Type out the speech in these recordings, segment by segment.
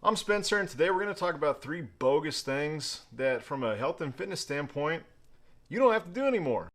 I'm Spencer, and today we're going to talk about 3 bogus things that, from a health and fitness standpoint, you don't have to do anymore.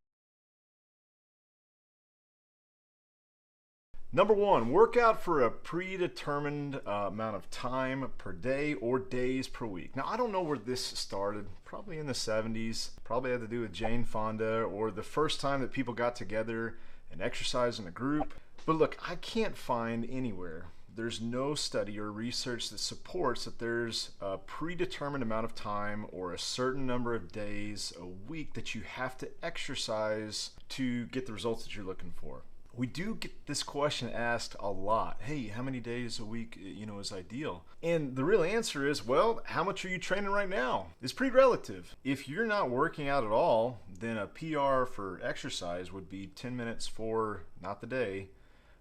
Number 1, work out for a predetermined amount of time per day or days per week. Now, I don't know where this started, probably in the 70s, probably had to do with Jane Fonda or the first time that people got together and exercised in a group. But look, I can't find anywhere. There's no study or research that supports that there's a predetermined amount of time or a certain number of days a week that you have to exercise to get the results that you're looking for. We do get this question asked a lot. Hey, how many days a week, is ideal? And the real answer is, well, how much are you training right now? It's pretty relative. If you're not working out at all, then a PR for exercise would be 10 minutes for not the day,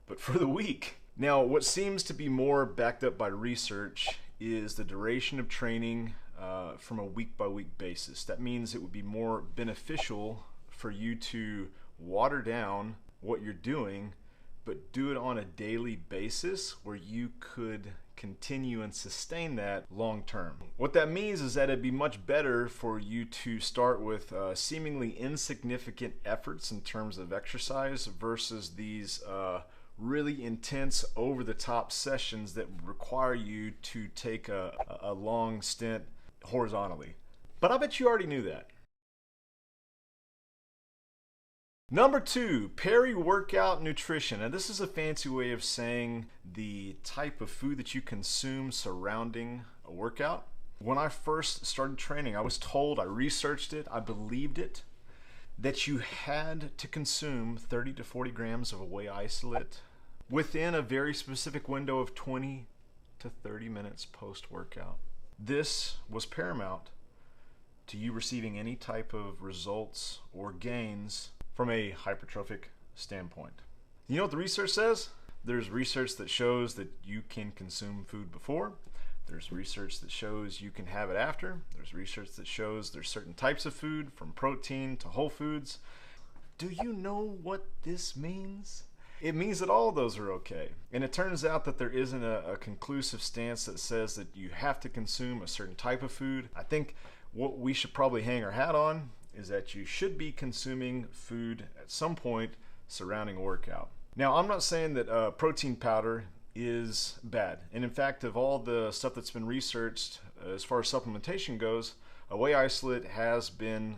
but for the week. Now, what seems to be more backed up by research is the duration of training from a week-by-week basis. That means it would be more beneficial for you to water down what you're doing, but do it on a daily basis where you could continue and sustain that long term. What that means is that it'd be much better for you to start with seemingly insignificant efforts in terms of exercise versus these really intense over-the-top sessions that require you to take a long stint horizontally. But I bet you already knew that. Number 2, peri-workout nutrition. And this is a fancy way of saying the type of food that you consume surrounding a workout. When I first started training, I was told, I researched it, I believed it, that you had to consume 30 to 40 grams of a whey isolate within a very specific window of 20 to 30 minutes post-workout. This was paramount to you receiving any type of results or gains from a hypertrophic standpoint. You know what the research says? There's research that shows that you can consume food before. There's research that shows you can have it after. There's research that shows there's certain types of food, from protein to whole foods. Do you know what this means? It means that all of those are okay. And it turns out that there isn't a conclusive stance that says that you have to consume a certain type of food. I think what we should probably hang our hat on is that you should be consuming food at some point surrounding a workout. Now, I'm not saying that protein powder is bad. And in fact, of all the stuff that's been researched as far as supplementation goes, a whey isolate has been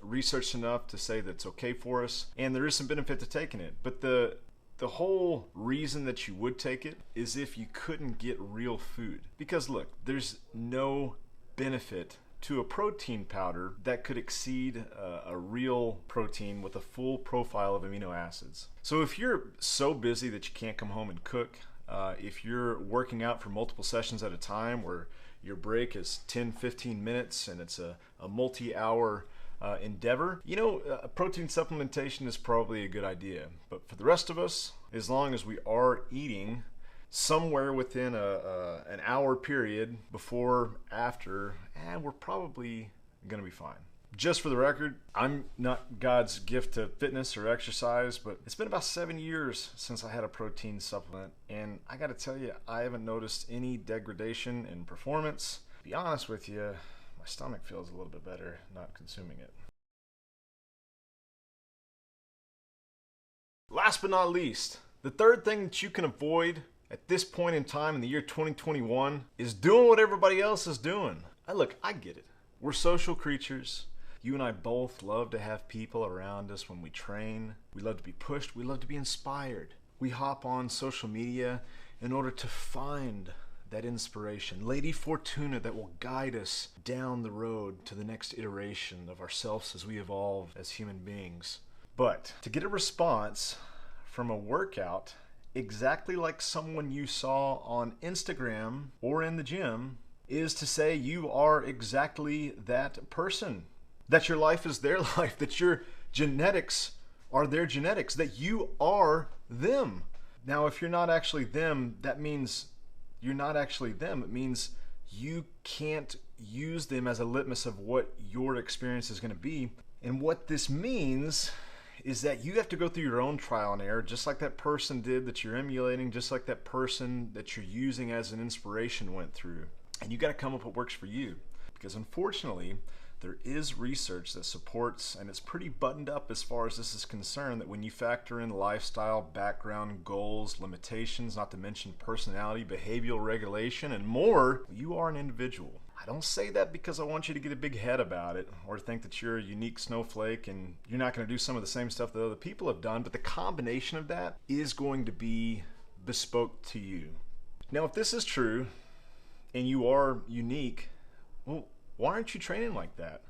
researched enough to say that it's okay for us, and there is some benefit to taking it. But the whole reason that you would take it is if you couldn't get real food. Because look, there's no benefit to a protein powder that could exceed a real protein with a full profile of amino acids. So if you're so busy that you can't come home and cook, if you're working out for multiple sessions at a time where your break is 10-15 minutes and it's a multi-hour endeavor, protein supplementation is probably a good idea. But for the rest of us, as long as we are eating somewhere within an hour period before, after, we're probably gonna be fine. Just for the record, I'm not God's gift to fitness or exercise, but it's been about 7 years since I had a protein supplement, and I gotta tell you, I haven't noticed any degradation in performance. To be honest with you, my stomach feels a little bit better not consuming it. Last but not least, the third thing that you can avoid at this point in time in the year 2021 is doing what everybody else is doing. Look, I get it. We're social creatures. You and I both love to have people around us when we train. We love to be pushed. We love to be inspired. We hop on social media in order to find that inspiration, Lady Fortuna, that will guide us down the road to the next iteration of ourselves as we evolve as human beings. But to get a response from a workout exactly like someone you saw on Instagram or in the gym is to say you are exactly that person, that your life is their life, that your genetics are their genetics, that you are them. Now, if you're not actually them, that means you're not actually them. It means you can't use them as a litmus of what your experience is going to be. And what this means is that you have to go through your own trial and error, just like that person did that you're emulating, just like that person that you're using as an inspiration went through. And you got to come up with what works for you. Because unfortunately, there is research that supports, and it's pretty buttoned up as far as this is concerned, that when you factor in lifestyle, background, goals, limitations, not to mention personality, behavioral regulation, and more, you are an individual. I don't say that because I want you to get a big head about it or think that you're a unique snowflake and you're not going to do some of the same stuff that other people have done, but the combination of that is going to be bespoke to you. Now, if this is true and you are unique, well, why aren't you training like that?